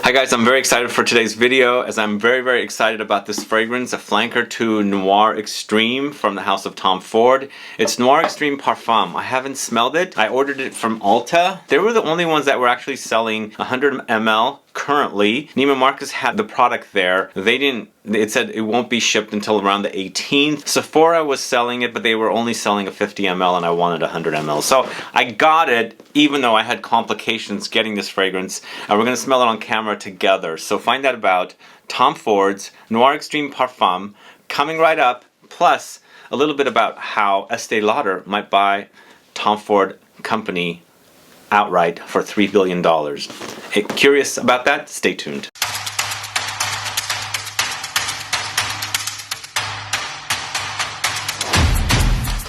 Hi guys, I'm very excited for today's video as I'm very excited about this fragrance, a flanker to Noir Extreme from the house of Tom Ford. It's Noir Extreme Parfum. I haven't smelled it. I ordered it from Ulta. They were the only ones that were actually selling 100 ml currently. Neiman Marcus had the product there. It said it won't be shipped until around the 18th. Sephora was selling it, but they were only selling a 50 ml and I wanted 100 ml. So I got it even though I had complications getting this fragrance, and we're going to smell it on camera together. So find out about Tom Ford's Noir Extreme Parfum coming right up, plus a little bit about how Estee Lauder might buy Tom Ford Company outright for $3 billion. Hey, curious about that? Stay tuned.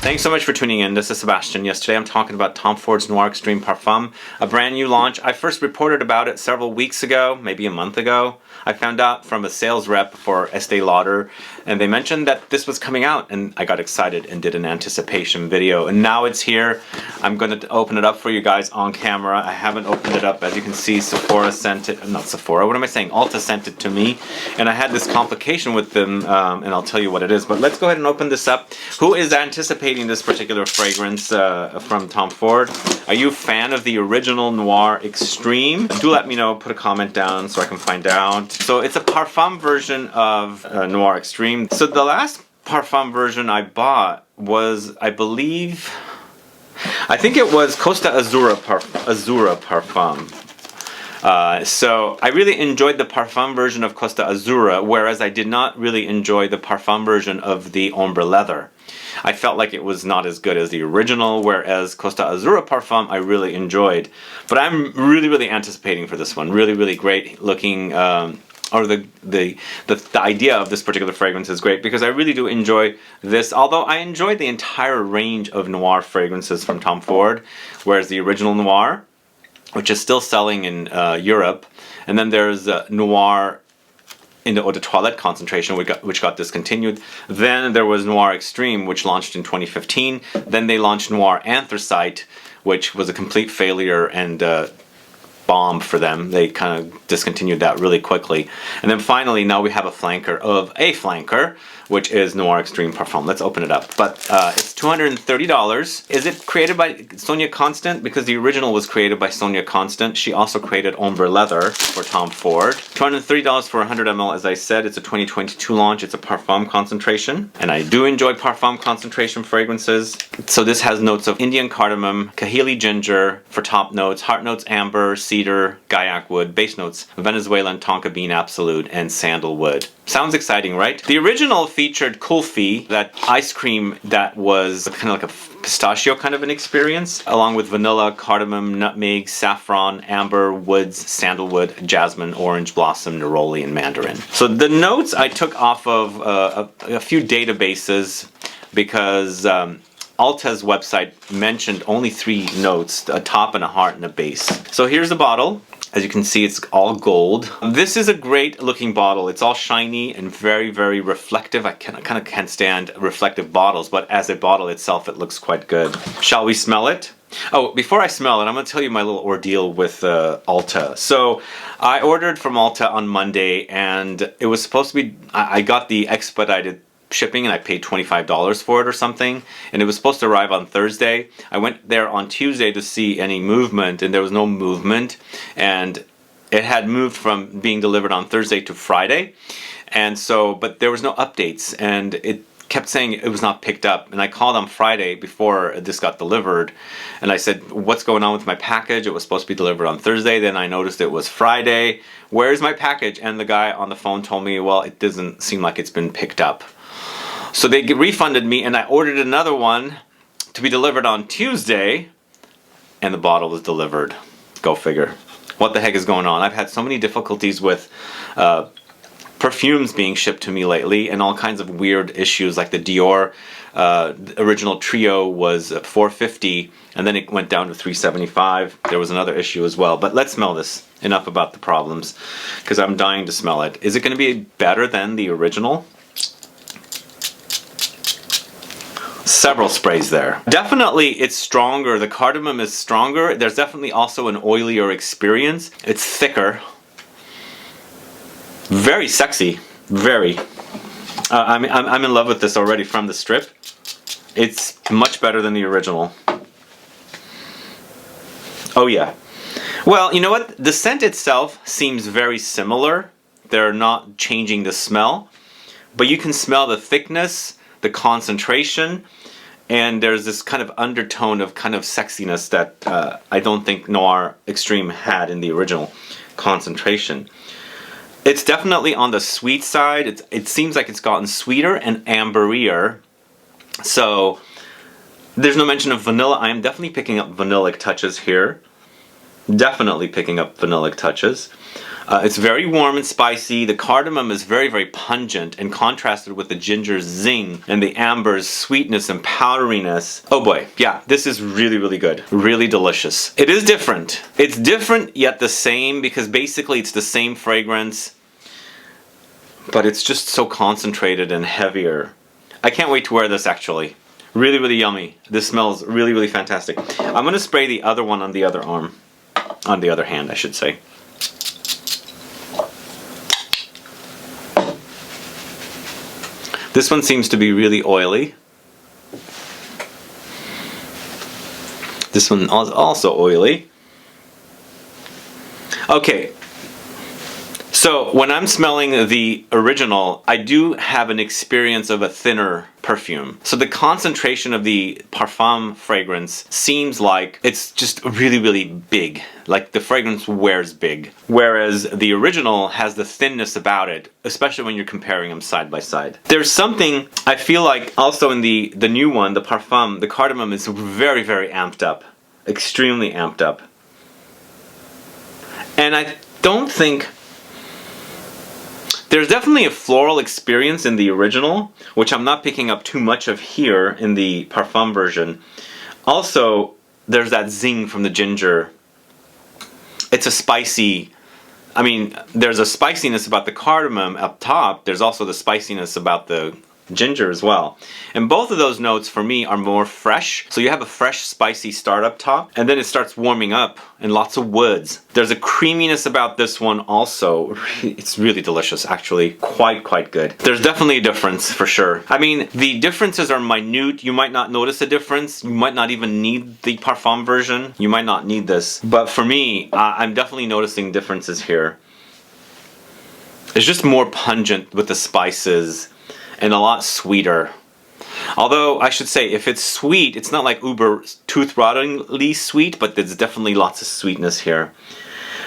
Thanks so much for tuning in. This is Sebastian. Yesterday I'm talking about Tom Ford's Noir Extreme Parfum, a brand new launch. I first reported about it several weeks ago, maybe a month ago. I found out from a sales rep for Estee Lauder, and they mentioned that this was coming out, and I got excited and did an anticipation video. And now it's here. I'm going to open it up for you guys on camera. I haven't opened it up. As you can see, Sephora sent it. Not Sephora. What am I saying? Ulta sent it to me, and I had this complication with them, and I'll tell you what it is. But let's go ahead and open this up. Who is anticipating this particular fragrance from Tom Ford? Are you a fan of the original Noir Extreme? Do let me know. Put a comment down so I can find out. So it's a Parfum version of Noir Extreme. So the last Parfum version I bought was, I think it was Costa Azura Parfum. So I really enjoyed the Parfum version of Costa Azura, whereas I did not really enjoy the Parfum version of the Ombre Leather. I felt like it was not as good as the original, whereas Costa Azura Parfum I really enjoyed. But I'm really anticipating for this one. Really great looking, or the idea of this particular fragrance is great because I really do enjoy this. Although I enjoyed the entire range of Noir fragrances from Tom Ford, whereas the original Noir, which is still selling in Europe, and then there's Noir in the Eau de Toilette concentration, which got discontinued. Then there was Noir Extreme, which launched in 2015. Then they launched Noir Anthracite, which was a complete failure and bomb for them. They kind of discontinued that really quickly. And then finally, now we have a flanker of a flanker, which is Noir Extreme Parfum. Let's open it up. But it's $230. Is it created by Sonia Constant? Because the original was created by Sonia Constant. She also created Ombre Leather for Tom Ford. $230 for 100 ml. As I said, it's a 2022 launch. It's a Parfum concentration. And I do enjoy Parfum concentration fragrances. So this has notes of Indian cardamom, Kahili ginger for top notes, heart notes amber, cedar, Gaiac wood, base notes Venezuelan Tonka bean absolute, and sandalwood. Sounds exciting, right? The original featured Kulfi, that ice cream that was kind of like a pistachio kind of an experience, along with vanilla, cardamom, nutmeg, saffron, amber, woods, sandalwood, jasmine, orange blossom, neroli, and mandarin. So the notes I took off of a few databases because Ulta's website mentioned only 3 notes, a top and a heart and a base. So here's the bottle. As you can see, it's all gold. This is a great looking bottle. It's all shiny and very reflective. I kind of can't stand reflective bottles, but as a bottle itself, it looks quite good. Shall we smell it? Oh, before I smell it, I'm going to tell you my little ordeal with Ulta. So I ordered from Ulta on Monday, and it was supposed to be, I got the expedited shipping and I paid $25 for it or something, and it was supposed to arrive on Thursday. I went there on Tuesday to see any movement, and there was no movement, and it had moved from being delivered on Thursday to Friday, and so, but there was no updates, and it kept saying it was not picked up. And I called on Friday before this got delivered, and I said, what's going on with my package? It was supposed to be delivered on Thursday. Then I noticed it was Friday. Where's my package? And the guy on the phone told me, well, it doesn't seem like it's been picked up. So they refunded me, and I ordered another one to be delivered on Tuesday, and the bottle was delivered. Go figure. What the heck is going on? I've had so many difficulties with perfumes being shipped to me lately, and all kinds of weird issues, like the Dior original trio was $450, and then it went down to $375. There was another issue as well. But let's smell this. Enough about the problems, because I'm dying to smell it. Is it going to be better than the original? Several sprays there. Definitely it's stronger. The cardamom is stronger. There's definitely also an oilier experience. It's thicker. Very sexy, very. I'm in love with this already from the strip. It's much better than the original. Oh yeah. Well, you know what? The scent itself seems very similar. They're not changing the smell, but you can smell the thickness, the concentration, and there's this kind of undertone of kind of sexiness that I don't think Noir Extreme had in the original concentration. It's definitely on the sweet side. It seems like it's gotten sweeter and amberier. So there's no mention of vanilla. I am definitely picking up vanillic touches here. Definitely picking up vanillic touches. It's very warm and spicy. The cardamom is very, very pungent and contrasted with the ginger's zing and the amber's sweetness and powderiness. Oh boy, yeah, this is really, really good. Really delicious. It is different. It's different yet the same because basically it's the same fragrance, but it's just so concentrated and heavier. I can't wait to wear this actually. Really, really yummy. This smells really, really fantastic. I'm gonna spray the other one on the other arm. On the other hand, I should say. This one seems to be really oily. This one is also oily. Okay. So when I'm smelling the original, I do have an experience of a thinner perfume. So the concentration of the Parfum fragrance seems like it's just really, really big. Like the fragrance wears big. Whereas the original has the thinness about it, especially when you're comparing them side by side. There's something, I feel like also in the new one, the Parfum, the cardamom is very, very amped up. Extremely amped up. And I don't think... There's definitely a floral experience in the original, which I'm not picking up too much of here in the Parfum version. Also, there's that zing from the ginger. It's a spicy... I mean, there's a spiciness about the cardamom up top. There's also the spiciness about the ginger as well. And both of those notes for me are more fresh. So you have a fresh spicy start up top and then it starts warming up and lots of woods. There's a creaminess about this one also. It's really delicious actually. Quite good. There's definitely a difference for sure. I mean, the differences are minute. You might not notice a difference. You might not even need the Parfum version. You might not need this. But for me, I'm definitely noticing differences here. It's just more pungent with the spices and a lot sweeter. Although, I should say, if it's sweet, it's not like uber tooth-rottingly sweet, but there's definitely lots of sweetness here.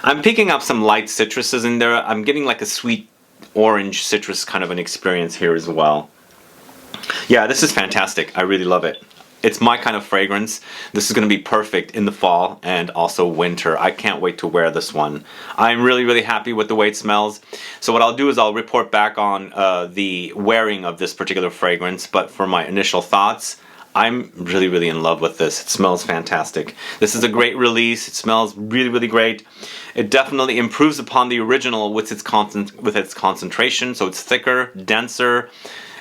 I'm picking up some light citruses in there. I'm getting like a sweet orange citrus kind of an experience here as well. Yeah, this is fantastic. I really love it. It's my kind of fragrance. This is going to be perfect in the fall and also winter. I can't wait to wear this one. I'm really, really happy with the way it smells. So what I'll do is I'll report back on the wearing of this particular fragrance. But for my initial thoughts, I'm really, really in love with this. It smells fantastic. This is a great release. It smells really, really great. It definitely improves upon the original with its concentration. So it's thicker, denser,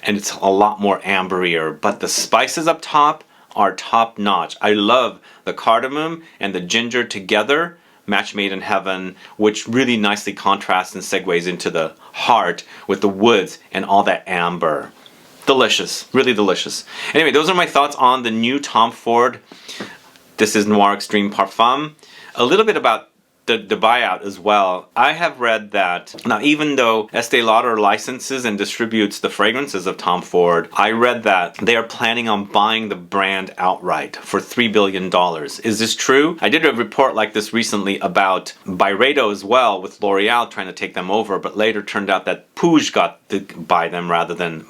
and it's a lot more amberier. But the spices up top are top notch. I love the cardamom and the ginger together, match made in heaven, which really nicely contrasts and segues into the heart with the woods and all that amber. Delicious, really delicious. Anyway, those are my thoughts on the new Tom Ford. This is Noir Extreme Parfum. A little bit about the buyout as well. I have read that, now even though Estee Lauder licenses and distributes the fragrances of Tom Ford, I read that they are planning on buying the brand outright for $3 billion. Is this true? I did a report like this recently about Byredo as well, with L'Oreal trying to take them over, but later turned out that Puig got to buy them rather than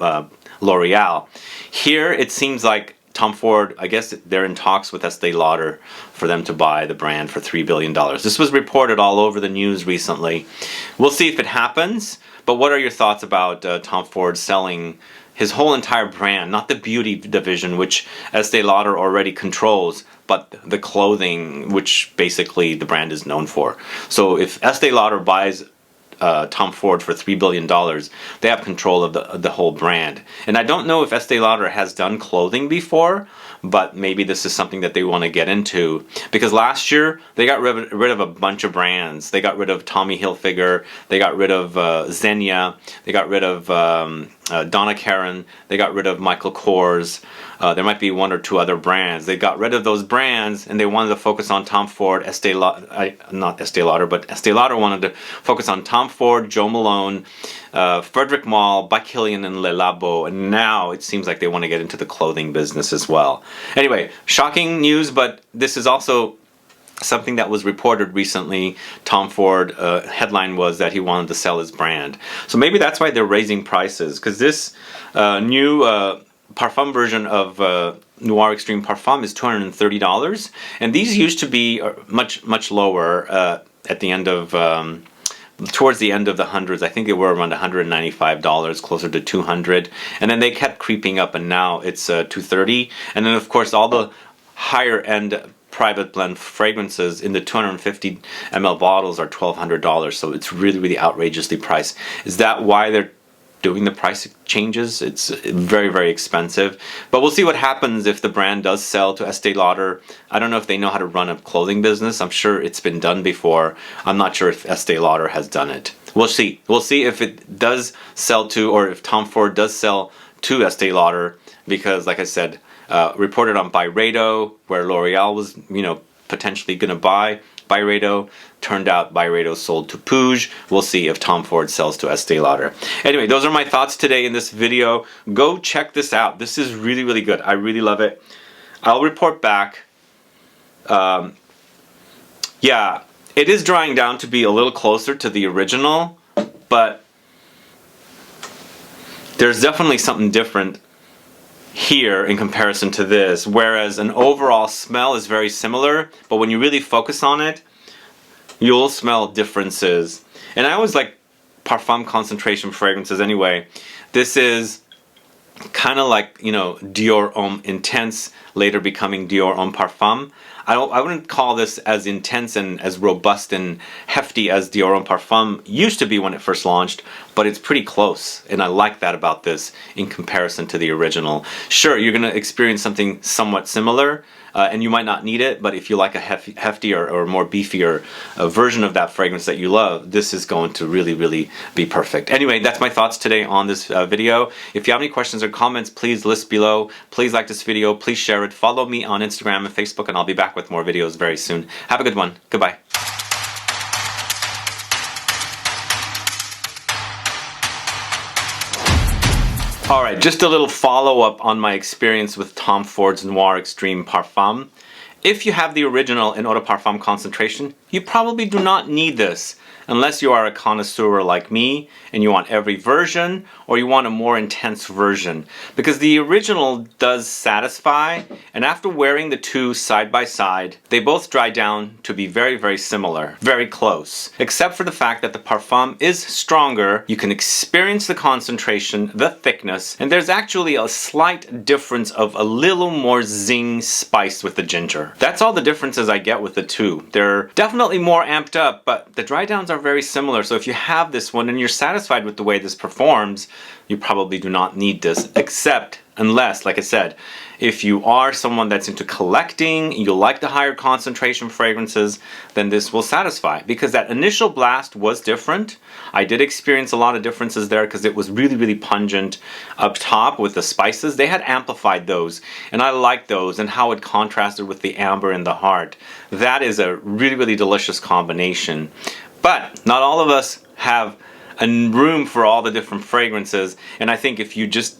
L'Oreal. Here it seems like Tom Ford, I guess they're in talks with Estee Lauder for them to buy the brand for $3 billion. This was reported all over the news recently. We'll see if it happens, but what are your thoughts about Tom Ford selling his whole entire brand, not the beauty division, which Estee Lauder already controls, but the clothing, which basically the brand is known for. So if Estee Lauder buys Tom Ford for $3 billion. They have control of the whole brand. And I don't know if Estee Lauder has done clothing before, but maybe this is something that they want to get into. Because last year, they got rid of a bunch of brands. They got rid of Tommy Hilfiger, they got rid of Xenia, they got rid of Donna Karan, they got rid of Michael Kors. There might be one or two other brands. They got rid of those brands and they wanted to focus on Tom Ford, not Estee Lauder, but Estee Lauder wanted to focus on Tom Ford, Jo Malone, Frederic Malle, by Kilian, and Le Labo. And now it seems like they want to get into the clothing business as well. Anyway, shocking news, but this is also something that was reported recently. Tom Ford, headline was that he wanted to sell his brand. So maybe that's why they're raising prices, because this new Parfum version of Noir Extreme Parfum is $230, and these used to be much lower at the end of towards the end of the hundreds. I think they were around $195, closer to $200, and then they kept creeping up, and now it's $230. And then of course all the higher end private blend fragrances in the 250 ml bottles are $1,200, so it's really outrageously priced. Is that why they're doing the price changes? It's very expensive, but we'll see what happens if the brand does sell to Estee Lauder. I don't know if they know how to run a clothing business. I'm sure it's been done before. I'm not sure if Estee Lauder has done it. We'll see. We'll see if it does sell to, or if Tom Ford does sell to Estee Lauder, because like I said, reported on Byredo, where L'Oreal was, potentially going to buy Byredo. Turned out Byredo sold to Puig. We'll see if Tom Ford sells to Estee Lauder. Anyway, those are my thoughts today in this video. Go check this out. This is really good. I really love it. I'll report back. Yeah, it is drying down to be a little closer to the original, but there's definitely something different here in comparison to this, whereas an overall smell is very similar, but when you really focus on it, you'll smell differences. And I always like Parfum concentration fragrances anyway. This is kind of like, Dior Homme Intense, later becoming Dior Homme Parfum. I wouldn't call this as intense and as robust and hefty as Dior Homme Parfum used to be when it first launched, but it's pretty close, and I like that about this in comparison to the original. Sure, you're going to experience something somewhat similar, and you might not need it, but if you like a heftier or more beefier version of that fragrance that you love, this is going to really be perfect. Anyway, that's my thoughts today on this video. If you have any questions or comments, please list below. Please like this video, please share it, follow me on Instagram and Facebook, and I'll be back with more videos very soon. Have a good one. Goodbye. Alright, just a little follow-up on my experience with Tom Ford's Noir Extreme Parfum. If you have the original in Eau de Parfum concentration, you probably do not need this, unless you are a connoisseur like me and you want every version, or you want a more intense version. Because the original does satisfy, and after wearing the two side by side, they both dry down to be very similar, very close. Except for the fact that the Parfum is stronger, you can experience the concentration, the thickness, and there's actually a slight difference of a little more zing spice with the ginger. That's all the differences I get with the two. They're definitely more amped up, but the dry downs are very similar. So if you have this one and you're satisfied with the way this performs, you probably do not need this, except unless, like I said, if you are someone that's into collecting, you like the higher concentration fragrances, then this will satisfy, because that initial blast was different. I did experience a lot of differences there because it was really pungent up top with the spices. They had amplified those, and I liked those and how it contrasted with the amber and the heart. That is a really delicious combination. But not all of us have a room for all the different fragrances, and I think if you just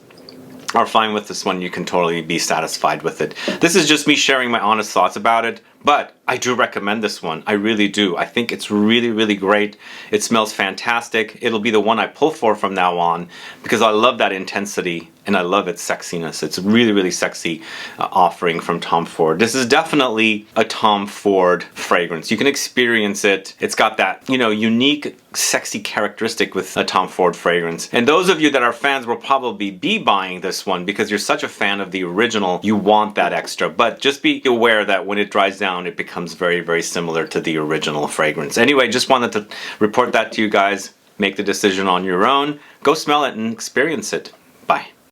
are fine with this one, you can totally be satisfied with it. This is just me sharing my honest thoughts about it, but I do recommend this one. I really do. I think it's really great. It smells fantastic. It'll be the one I pull for from now on, because I love that intensity and I love its sexiness. It's a really sexy offering from Tom Ford. This is definitely a Tom Ford fragrance. You can experience it. It's got that, unique, sexy characteristic with a Tom Ford fragrance. And those of you that are fans will probably be buying this one because you're such a fan of the original. You want that extra, but just be aware that when it dries down, it becomes very similar to the original fragrance. Anyway, just wanted to report that to you guys. make the decision on your own. Go smell it and experience it. Bye.